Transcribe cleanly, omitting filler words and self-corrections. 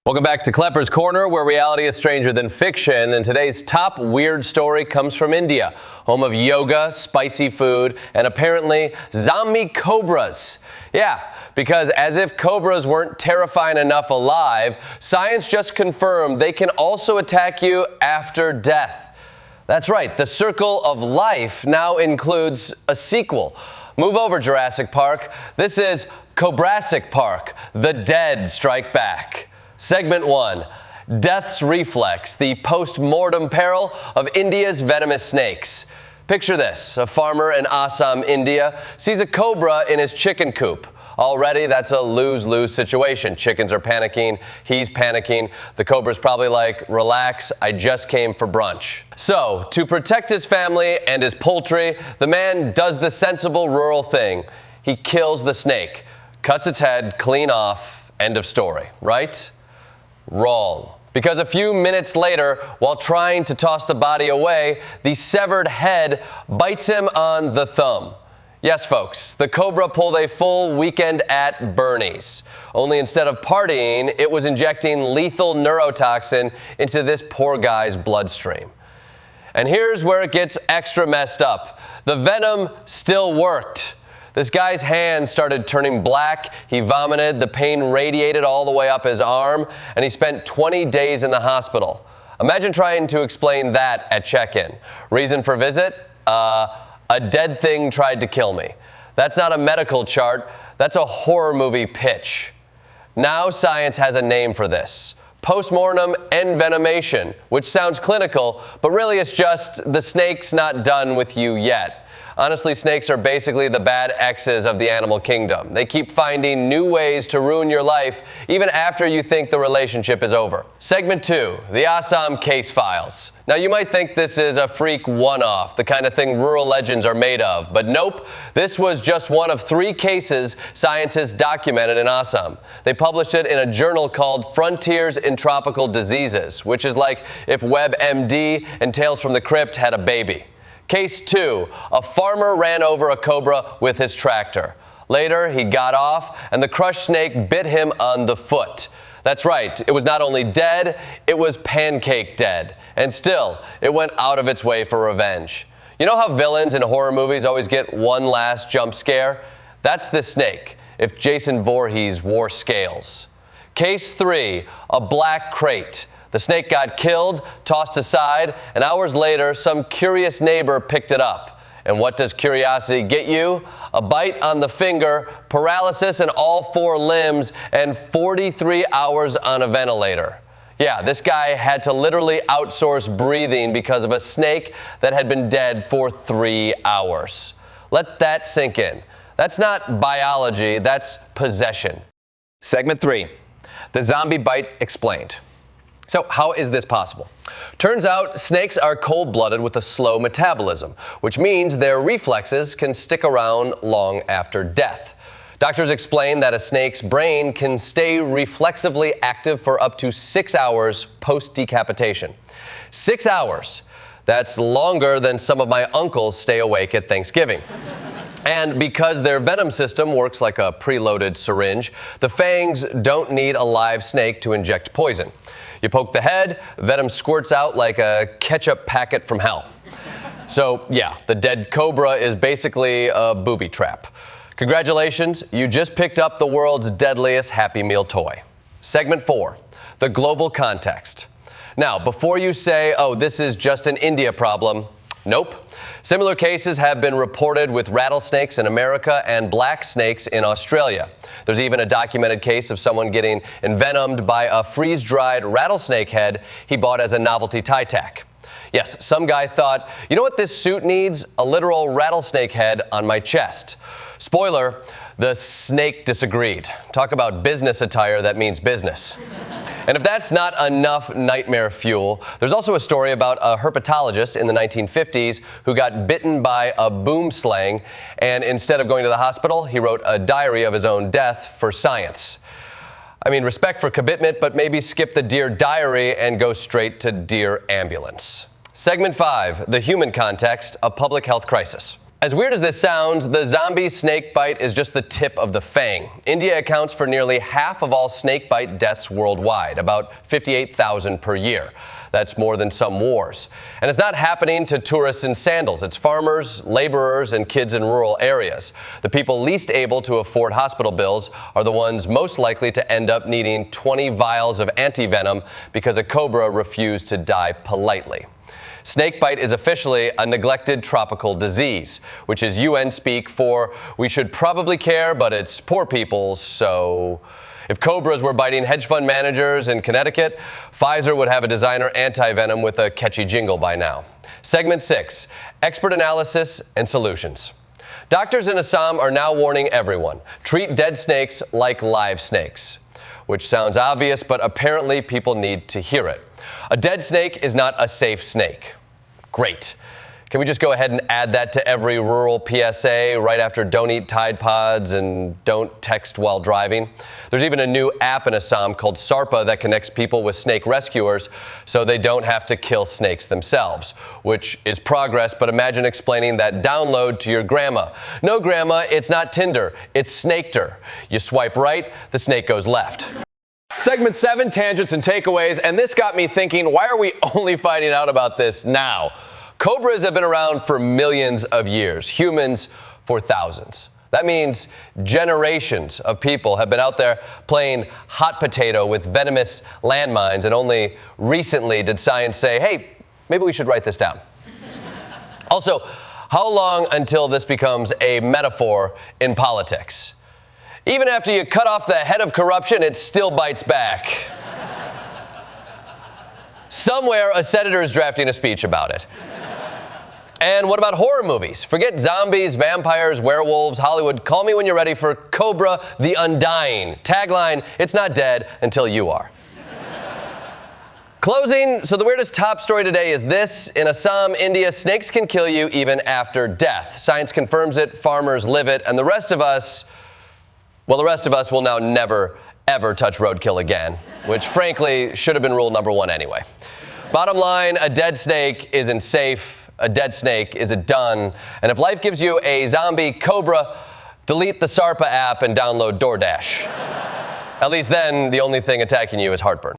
Welcome back to Kleppers Corner, where reality is stranger than fiction. And today's top weird story comes from India, home of yoga, spicy food, and apparently zombie cobras. Yeah, because as if cobras weren't terrifying enough alive, science just confirmed they can also attack you after death. That's right, the circle of life now includes a sequel. Move over, Jurassic Park. This is Cobrassic Park, The Dead Strike Back. Segment 1, Death's Reflex, the post-mortem peril of India's venomous snakes. Picture this, a farmer in Assam, India, sees a cobra in his chicken coop. Already, that's a lose-lose situation. Chickens are panicking, he's panicking. The cobra's probably like, relax, I just came for brunch. So, to protect his family and his poultry, the man does the sensible rural thing. He kills the snake, cuts its head clean off, end of story, right? Wrong. Because a few minutes later, while trying to toss the body away, the severed head bites him on the thumb. Yes, folks, the cobra pulled a full weekend at Bernie's. Only instead of partying, it was injecting lethal neurotoxin into this poor guy's bloodstream. And here's where it gets extra messed up. The venom still worked. This guy's hand started turning black, he vomited, the pain radiated all the way up his arm, and he spent 20 days in the hospital. Imagine trying to explain that at check-in. Reason for visit? A dead thing tried to kill me. That's not a medical chart, that's a horror movie pitch. Now science has a name for this. Postmortem envenomation, which sounds clinical, but really it's just the snake's not done with you yet. Honestly, snakes are basically the bad exes of the animal kingdom. They keep finding new ways to ruin your life, even after you think the relationship is over. Segment 2, the Assam case files. Now, you might think this is a freak one-off, the kind of thing rural legends are made of, but nope, this was just one of 3 cases scientists documented in Assam. They published it in a journal called Frontiers in Tropical Diseases, which is like if WebMD and Tales from the Crypt had a baby. Case 2, a farmer ran over a cobra with his tractor. Later, he got off, and the crushed snake bit him on the foot. That's right, it was not only dead, it was pancake dead. And still, it went out of its way for revenge. You know how villains in horror movies always get one last jump scare? That's this snake, if Jason Voorhees wore scales. Case 3, a black crate. The snake got killed, tossed aside, and hours later, some curious neighbor picked it up. And what does curiosity get you? A bite on the finger, paralysis in all 4 limbs, and 43 hours on a ventilator. Yeah, this guy had to literally outsource breathing because of a snake that had been dead for 3 hours. Let that sink in. That's not biology, that's possession. Segment 3, the zombie bite explained. So how is this possible? Turns out snakes are cold-blooded with a slow metabolism, which means their reflexes can stick around long after death. Doctors explain that a snake's brain can stay reflexively active for up to 6 hours post-decapitation. 6 hours. That's longer than some of my uncles stay awake at Thanksgiving. And because their venom system works like a preloaded syringe, the fangs don't need a live snake to inject poison. You poke the head, venom squirts out like a ketchup packet from hell. So yeah, the dead cobra is basically a booby trap. Congratulations, you just picked up the world's deadliest Happy Meal toy. Segment 4, the global context. Now, before you say, oh, this is just an India problem, nope. Similar cases have been reported with rattlesnakes in America and black snakes in Australia. There's even a documented case of someone getting envenomed by a freeze-dried rattlesnake head he bought as a novelty tie tack. Yes, some guy thought, you know what this suit needs? A literal rattlesnake head on my chest. Spoiler, the snake disagreed. Talk about business attire that means business. And if that's not enough nightmare fuel, there's also a story about a herpetologist in the 1950s who got bitten by a boomslang, and instead of going to the hospital, he wrote a diary of his own death for science. I mean, respect for commitment, but maybe skip the Dear Diary and go straight to Dear Ambulance. Segment 5, the human context, a public health crisis. As weird as this sounds, the zombie snake bite is just the tip of the fang. India accounts for nearly half of all snake bite deaths worldwide, about 58,000 per year. That's more than some wars. And it's not happening to tourists in sandals. It's farmers, laborers, and kids in rural areas. The people least able to afford hospital bills are the ones most likely to end up needing 20 vials of antivenom because a cobra refused to die politely. Snakebite is officially a neglected tropical disease, which is UN speak for we should probably care, but it's poor people's, so... If cobras were biting hedge fund managers in Connecticut, Pfizer would have a designer anti-venom with a catchy jingle by now. Segment 6, expert analysis and solutions. Doctors in Assam are now warning everyone, treat dead snakes like live snakes. Which sounds obvious, but apparently people need to hear it. A dead snake is not a safe snake. Great. Can we just go ahead and add that to every rural PSA right after don't eat Tide Pods and don't text while driving? There's even a new app in Assam called SARPA that connects people with snake rescuers so they don't have to kill snakes themselves, which is progress, but imagine explaining that download to your grandma. No, grandma, it's not Tinder, it's Snakter. You swipe right, the snake goes left. Segment 7, tangents and takeaways, and this got me thinking, why are we only finding out about this now? Cobras have been around for millions of years, humans for thousands. That means generations of people have been out there playing hot potato with venomous landmines, and only recently did science say, hey, maybe we should write this down. Also, how long until this becomes a metaphor in politics? Even after you cut off the head of corruption, it still bites back. Somewhere, a senator is drafting a speech about it. And what about horror movies? Forget zombies, vampires, werewolves, Hollywood. Call me when you're ready for Cobra the Undying. Tagline, it's not dead until you are. Closing, so the weirdest top story today is this. In Assam, India, snakes can kill you even after death. Science confirms it, farmers live it, and the rest of us, well, the rest of us will now never, ever touch roadkill again, which frankly should have been rule number 1 anyway. Bottom line, a dead snake isn't safe. A dead snake isn't done. And if life gives you a zombie cobra, delete the SARPA app and download DoorDash. At least then, the only thing attacking you is heartburn.